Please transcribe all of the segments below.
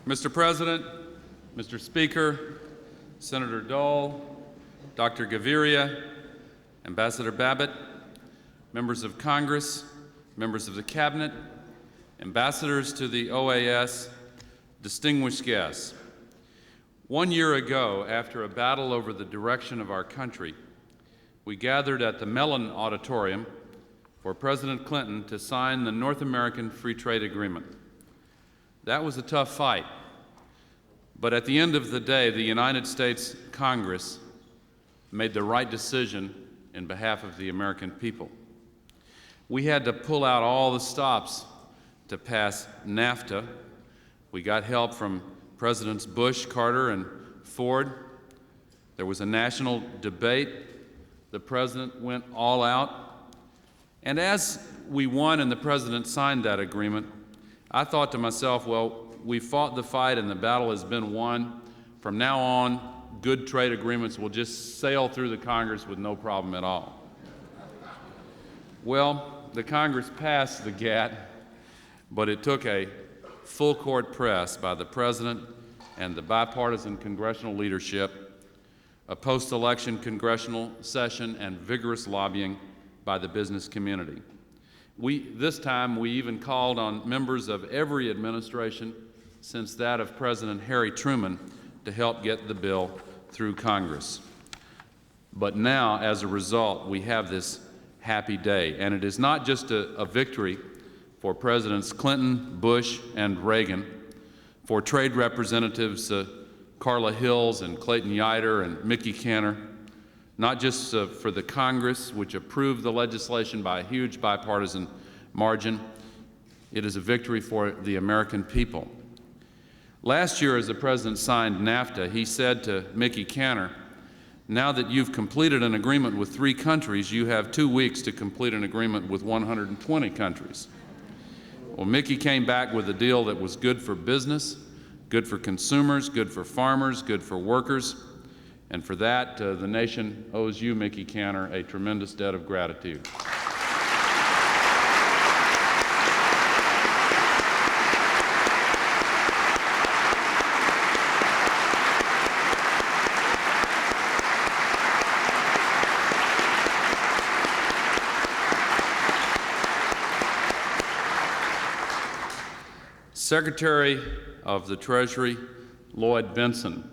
Mr. President, Mr. Speaker, Senator Dole, Dr. Gaviria, Ambassador Babbitt, members of Congress, members of the Cabinet, ambassadors to the OAS, distinguished guests. 1 year ago, after a battle over the direction of our country, we gathered at the Mellon Auditorium for President Clinton to sign the North American Free Trade Agreement. That was a tough fight, but at the end of the day, the United States Congress made the right decision in behalf of the American people. We had to pull out all the stops to pass NAFTA. We got help from Presidents Bush, Carter, and Ford. There was a national debate. The President went all out. And as we won and the President signed that agreement, I thought to myself, well, we fought the fight and the battle has been won. From now on, good trade agreements will just sail through the Congress with no problem at all. Well, the Congress passed the GATT, but it took a full court press by the President and the bipartisan congressional leadership, a post-election congressional session, and vigorous lobbying by the business community. This time, we even called on members of every administration since that of President Harry Truman to help get the bill through Congress. But now, as a result, we have this happy day, and it is not just a victory for Presidents Clinton, Bush, and Reagan, for Trade Representatives Carla Hills and Clayton Yiter and Mickey Cantor, not just for the Congress, which approved the legislation by a huge bipartisan margin. It is a victory for the American people. Last year, as the President signed NAFTA, he said to Mickey Cantor, "Now that you've completed an agreement with 3 countries, you have 2 weeks to complete an agreement with 120 countries." Well, Mickey came back with a deal that was good for business, good for consumers, good for farmers, good for workers. And for that, the nation owes you, Mickey Cantor, a tremendous debt of gratitude. Secretary of the Treasury, Lloyd Bentsen,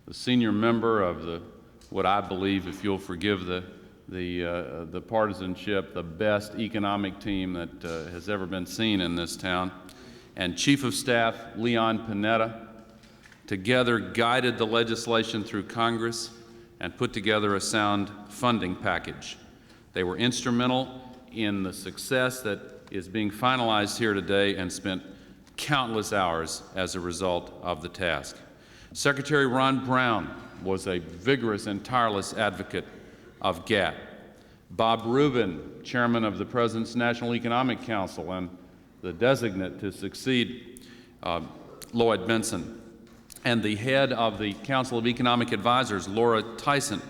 the senior member of what I believe, if you'll forgive the partisanship, the best economic team that has ever been seen in this town, and Chief of Staff Leon Panetta, together guided the legislation through Congress and put together a sound funding package. They were instrumental in the success that is being finalized here today and spent countless hours as a result of the task. Secretary Ron Brown was a vigorous and tireless advocate of GATT. Bob Rubin, chairman of the President's National Economic Council and the designate to succeed Lloyd Bentsen, and the head of the Council of Economic Advisors, Laura Tyson,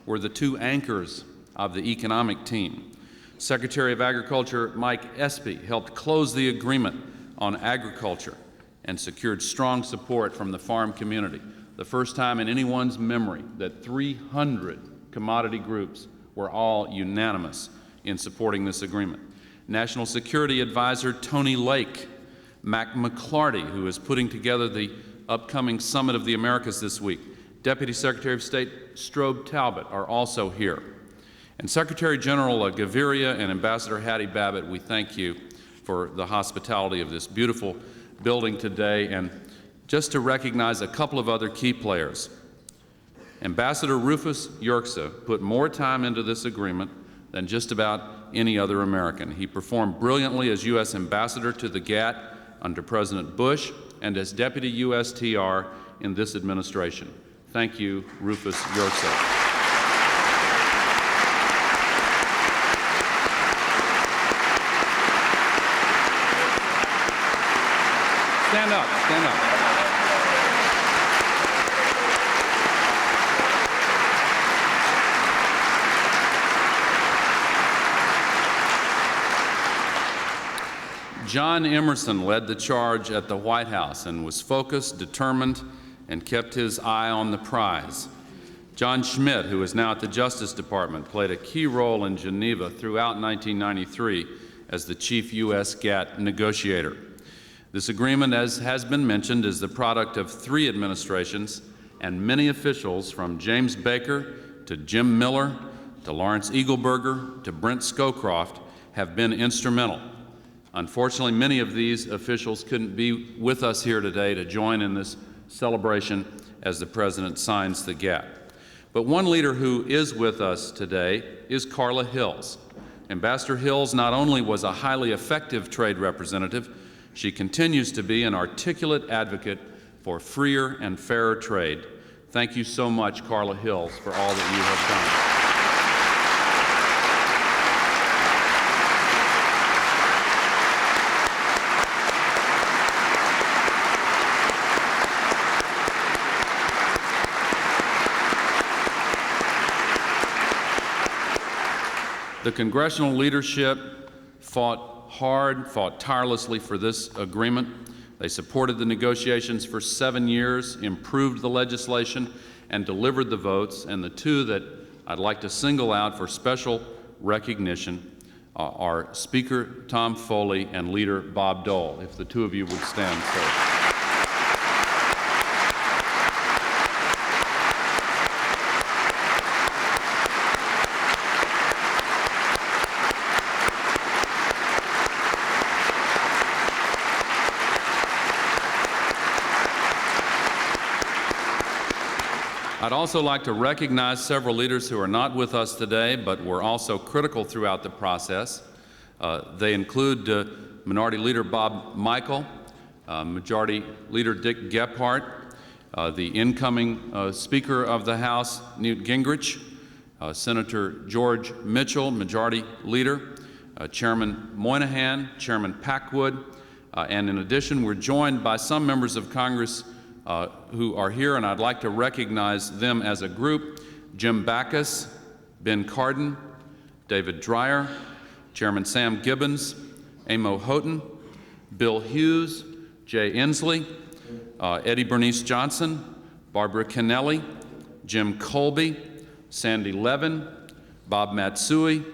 were the 2 anchors of the economic team. Secretary of Agriculture Mike Espy helped close the agreement on agriculture and secured strong support from the farm community, the first time in anyone's memory that 300 commodity groups were all unanimous in supporting this agreement. National Security Advisor Tony Lake, Mac McClarty, who is putting together the upcoming Summit of the Americas this week, Deputy Secretary of State Strobe Talbot are also here. And Secretary General Gaviria and Ambassador Hattie Babbitt, we thank you for the hospitality of this beautiful building today. And just to recognize a couple of other key players, Ambassador Rufus Yerxa put more time into this agreement than just about any other American. He performed brilliantly as U.S. Ambassador to the GATT under President Bush and as Deputy USTR in this administration. Thank you, Rufus Yerxa. Stand up, stand up. John Emerson led the charge at the White House and was focused, determined, and kept his eye on the prize. John Schmidt, who is now at the Justice Department, played a key role in Geneva throughout 1993 as the chief U.S. GATT negotiator. This agreement, as has been mentioned, is the product of 3 administrations and many officials from James Baker to Jim Miller to Lawrence Eagleburger to Brent Scowcroft have been instrumental. Unfortunately, many of these officials couldn't be with us here today to join in this celebration as the President signs the GATT. But one leader who is with us today is Carla Hills. Ambassador Hills not only was a highly effective trade representative, she continues to be an articulate advocate for freer and fairer trade. Thank you so much, Carla Hills, for all that you have done. The Congressional leadership fought tirelessly for this agreement. They supported the negotiations for 7 years, improved the legislation, and delivered the votes. And the 2 that I'd like to single out for special recognition are Speaker Tom Foley and Leader Bob Dole. If the 2 of you would stand, sir. I'd also like to recognize several leaders who are not with us today, but were also critical throughout the process. They include Minority Leader Bob Michael, Majority Leader Dick Gephardt, the incoming Speaker of the House, Newt Gingrich, Senator George Mitchell, Majority Leader, Chairman Moynihan, Chairman Packwood, and in addition, we're joined by some members of Congress who are here, and I'd like to recognize them as a group: Jim Backus, Ben Cardin, David Dreyer, Chairman Sam Gibbons, Amo Houghton, Bill Hughes, Jay Inslee, Eddie Bernice Johnson, Barbara Kennelly, Jim Colby, Sandy Levin, Bob Matsui,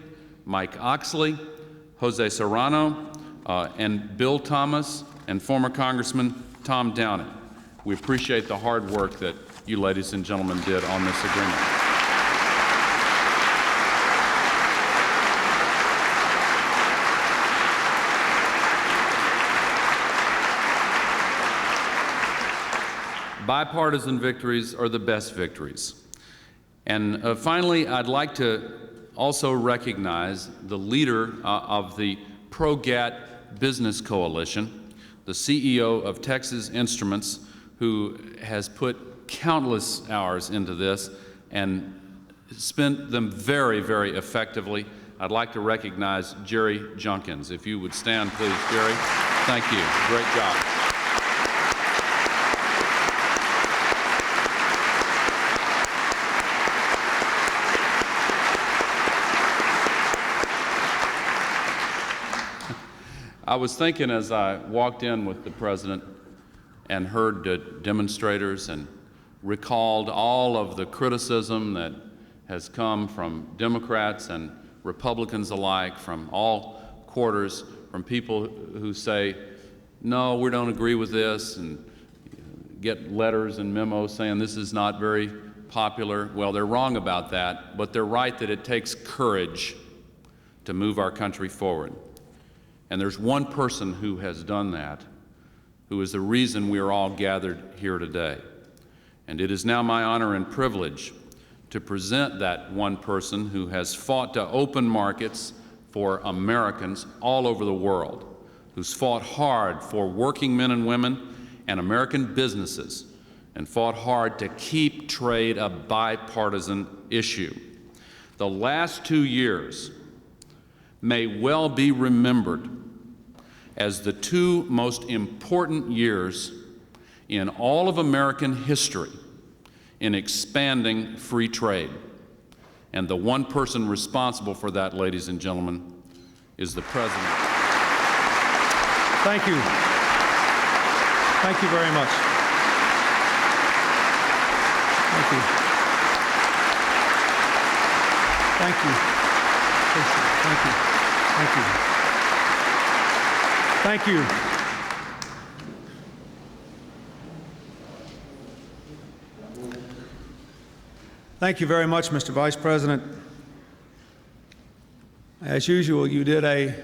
Mike Oxley, Jose Serrano, and Bill Thomas, and former Congressman Tom Downey. We appreciate the hard work that you ladies and gentlemen did on this agreement. Bipartisan victories are the best victories. And finally, I'd like to also recognize the leader of the Pro-GATT Business Coalition, the CEO of Texas Instruments, who has put countless hours into this and spent them very, very effectively. I'd like to recognize Jerry Junkins. If you would stand, please, Jerry. Thank you. Great job. I was thinking as I walked in with the President and heard the demonstrators and recalled all of the criticism that has come from Democrats and Republicans alike, from all quarters, from people who say, no, we don't agree with this, and get letters and memos saying this is not very popular. Well, they're wrong about that, but they're right that it takes courage to move our country forward. And there's one person who has done that, who is the reason we are all gathered here today. And it is now my honor and privilege to present that one person who has fought to open markets for Americans all over the world, who's fought hard for working men and women and American businesses, and fought hard to keep trade a bipartisan issue. The last 2 years may well be remembered as the 2 most important years in all of American history in expanding free trade. And the one person responsible for that, ladies and gentlemen, is the President. Thank you. Thank you very much. Thank you. Thank you. Thank you. Thank you. Thank you. Thank you very much, Mr. Vice President. As usual, you did a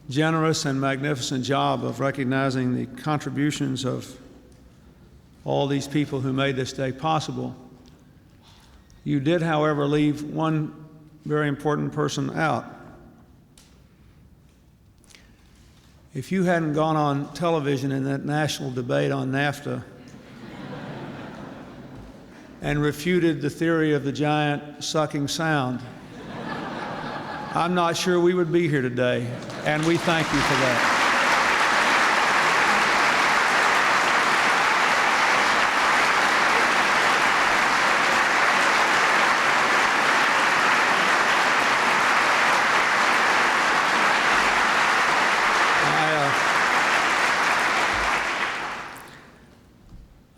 generous and magnificent job of recognizing the contributions of all these people who made this day possible. You did, however, leave one very important person out. If you hadn't gone on television in that national debate on NAFTA and refuted the theory of the giant sucking sound, I'm not sure we would be here today, and we thank you for that.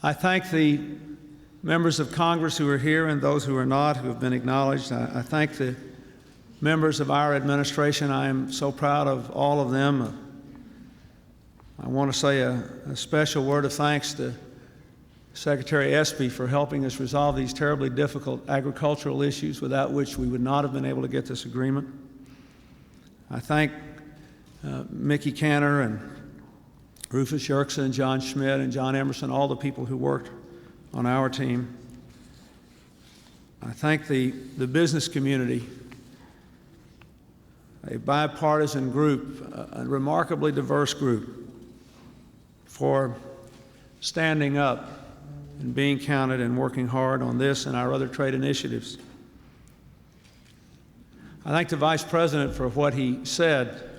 I thank the members of Congress who are here and those who are not, who have been acknowledged. I thank the members of our administration. I am so proud of all of them. I want to say a special word of thanks to Secretary Espy for helping us resolve these terribly difficult agricultural issues without which we would not have been able to get this agreement. I thank Mickey Cantor and Rufus Yerkes and John Schmidt and John Emerson, all the people who worked on our team. I thank the business community, a bipartisan group, a remarkably diverse group, for standing up and being counted and working hard on this and our other trade initiatives. I thank the Vice President for what he said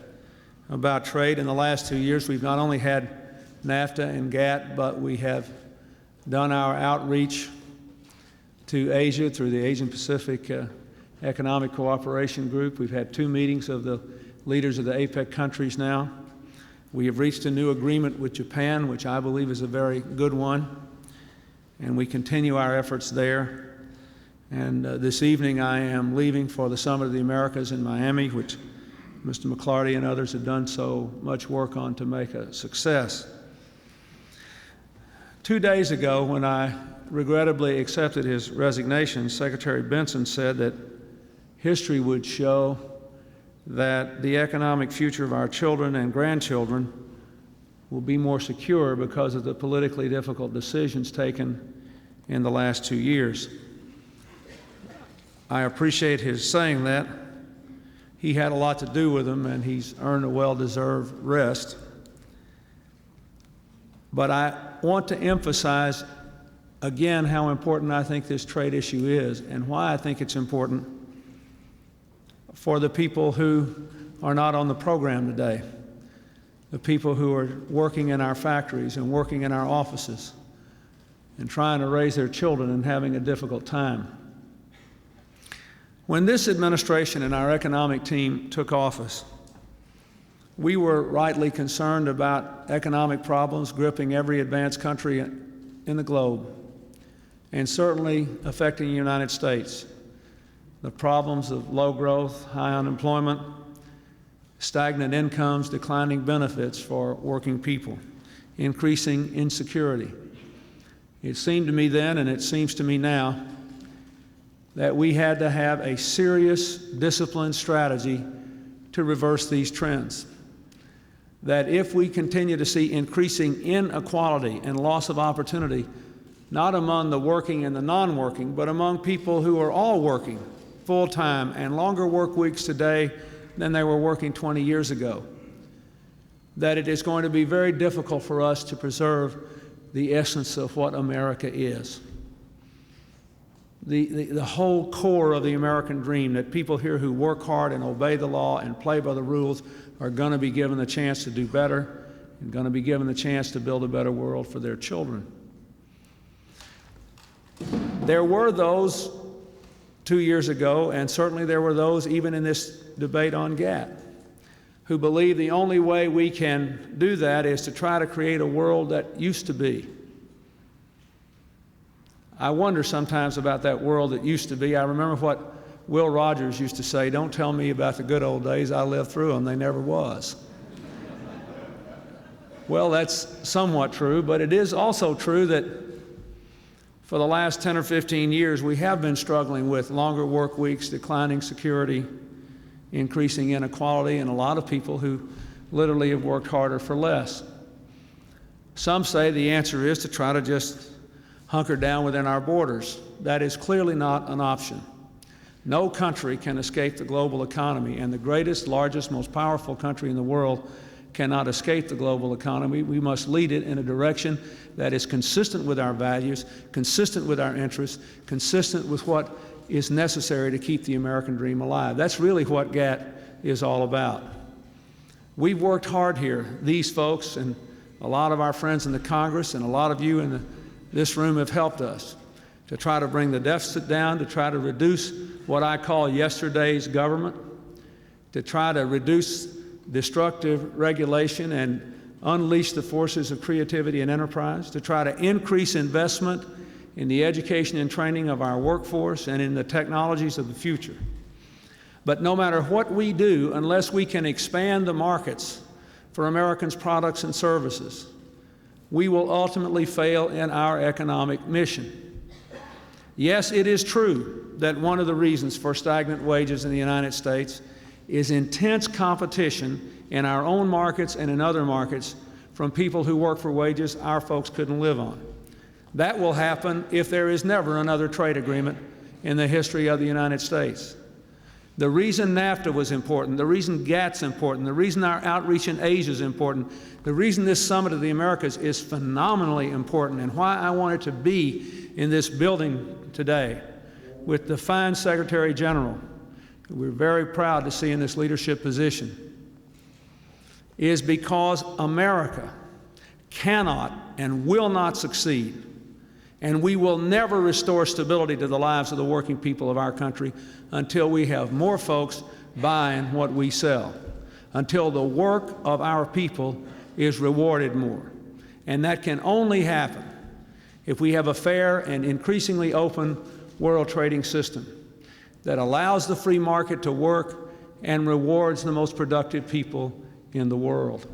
about trade. In the last 2 years, we've not only had NAFTA and GATT, but we have done our outreach to Asia through the Asian Pacific Economic Cooperation Group. We've had 2 meetings of the leaders of the APEC countries now. We have reached a new agreement with Japan, which I believe is a very good one, and we continue our efforts there. And this evening I am leaving for the Summit of the Americas in Miami, which Mr. McClarty and others have done so much work on to make a success. 2 days ago, when I regrettably accepted his resignation, Secretary Benson said that history would show that the economic future of our children and grandchildren will be more secure because of the politically difficult decisions taken in the last 2 years. I appreciate his saying that. He had a lot to do with them, and he's earned a well-deserved rest. But I want to emphasize again how important I think this trade issue is and why I think it's important for the people who are not on the program today, the people who are working in our factories and working in our offices and trying to raise their children and having a difficult time. When this administration and our economic team took office, we were rightly concerned about economic problems gripping every advanced country in the globe, and certainly affecting the United States. The problems of low growth, high unemployment, stagnant incomes, declining benefits for working people, increasing insecurity. It seemed to me then, and it seems to me now, that we had to have a serious, disciplined strategy to reverse these trends. That if we continue to see increasing inequality and loss of opportunity, not among the working and the non-working, but among people who are all working full-time and longer work weeks today than they were working 20 years ago, that it is going to be very difficult for us to preserve the essence of what America is. The whole core of the American dream, that people here who work hard and obey the law and play by the rules are going to be given the chance to do better and going to be given the chance to build a better world for their children. There were those 2 years ago, and certainly there were those even in this debate on GATT, who believe the only way we can do that is to try to create a world that used to be. I wonder sometimes about that world that used to be. I remember what Will Rogers used to say, "Don't tell me about the good old days. I lived through them. They never was." Well, that's somewhat true, but it is also true that for the last 10 or 15 years, we have been struggling with longer work weeks, declining security, increasing inequality, and a lot of people who literally have worked harder for less. Some say the answer is to try to just hunker down within our borders. That is clearly not an option. No country can escape the global economy, and the greatest, largest, most powerful country in the world cannot escape the global economy. We must lead it in a direction that is consistent with our values, consistent with our interests, consistent with what is necessary to keep the American dream alive. That's really what GATT is all about. We've worked hard here, these folks, and a lot of our friends in the Congress and a lot of you in this room have helped us to try to bring the deficit down, to try to reduce what I call yesterday's government, to try to reduce destructive regulation and unleash the forces of creativity and enterprise, to try to increase investment in the education and training of our workforce and in the technologies of the future. But no matter what we do, unless we can expand the markets for Americans' products and services, we will ultimately fail in our economic mission. Yes, it is true that one of the reasons for stagnant wages in the United States is intense competition in our own markets and in other markets from people who work for wages our folks couldn't live on. That will happen if there is never another trade agreement in the history of the United States. The reason NAFTA was important, the reason GATT's important, the reason our outreach in Asia is important, the reason this Summit of the Americas is phenomenally important, and why I wanted to be in this building today with the fine Secretary General, who we're very proud to see in this leadership position, is because America cannot and will not succeed, and we will never restore stability to the lives of the working people of our country until we have more folks buying what we sell, until the work of our people is rewarded more. And that can only happen if we have a fair and increasingly open world trading system that allows the free market to work and rewards the most productive people in the world.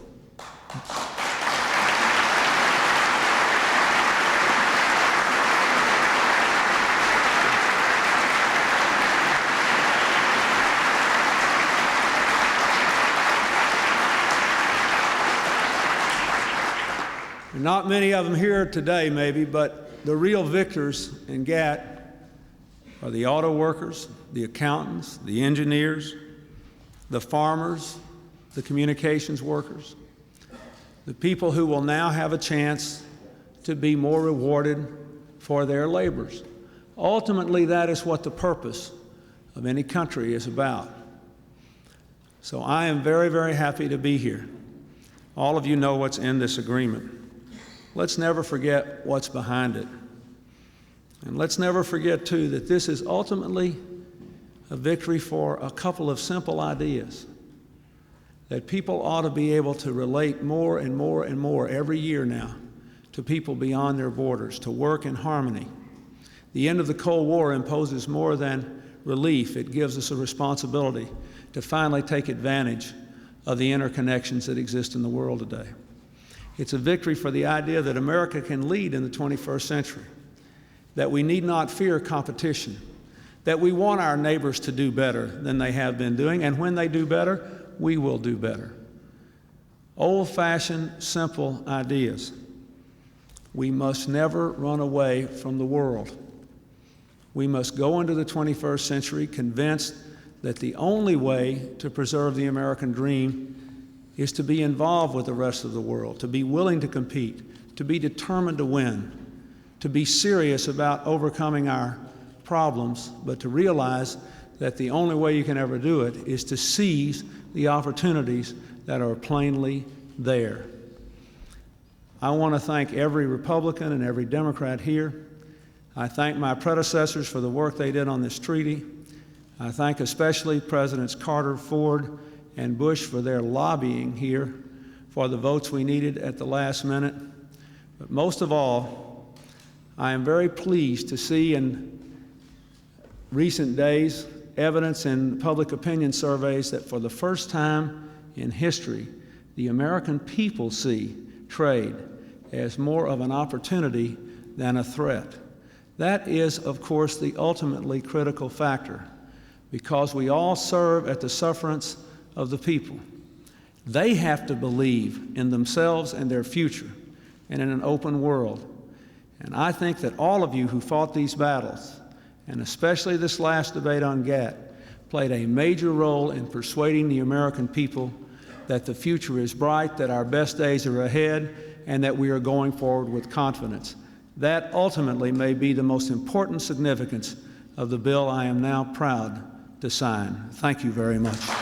Not many of them here today, maybe, but the real victors in GATT are the auto workers, the accountants, the engineers, the farmers, the communications workers, the people who will now have a chance to be more rewarded for their labors. Ultimately, that is what the purpose of any country is about. So I am very, very happy to be here. All of you know what's in this agreement. Let's never forget what's behind it. And let's never forget, too, that this is ultimately a victory for a couple of simple ideas, that people ought to be able to relate more and more and more every year now to people beyond their borders, to work in harmony. The end of the Cold War imposes more than relief. It gives us a responsibility to finally take advantage of the interconnections that exist in the world today. It's a victory for the idea that America can lead in the 21st century, that we need not fear competition, that we want our neighbors to do better than they have been doing, and when they do better, we will do better. Old-fashioned, simple ideas. We must never run away from the world. We must go into the 21st century convinced that the only way to preserve the American dream is to be involved with the rest of the world, to be willing to compete, to be determined to win, to be serious about overcoming our problems, but to realize that the only way you can ever do it is to seize the opportunities that are plainly there. I want to thank every Republican and every Democrat here. I thank my predecessors for the work they did on this treaty. I thank especially Presidents Carter, Ford, and Bush for their lobbying here for the votes we needed at the last minute. But most of all, I am very pleased to see in recent days evidence in public opinion surveys that for the first time in history, the American people see trade as more of an opportunity than a threat. That is, of course, the ultimately critical factor, because we all serve at the sufferance of the people. They have to believe in themselves and their future and in an open world. And I think that all of you who fought these battles, and especially this last debate on GATT, played a major role in persuading the American people that the future is bright, that our best days are ahead, and that we are going forward with confidence. That ultimately may be the most important significance of the bill I am now proud to sign. Thank you very much.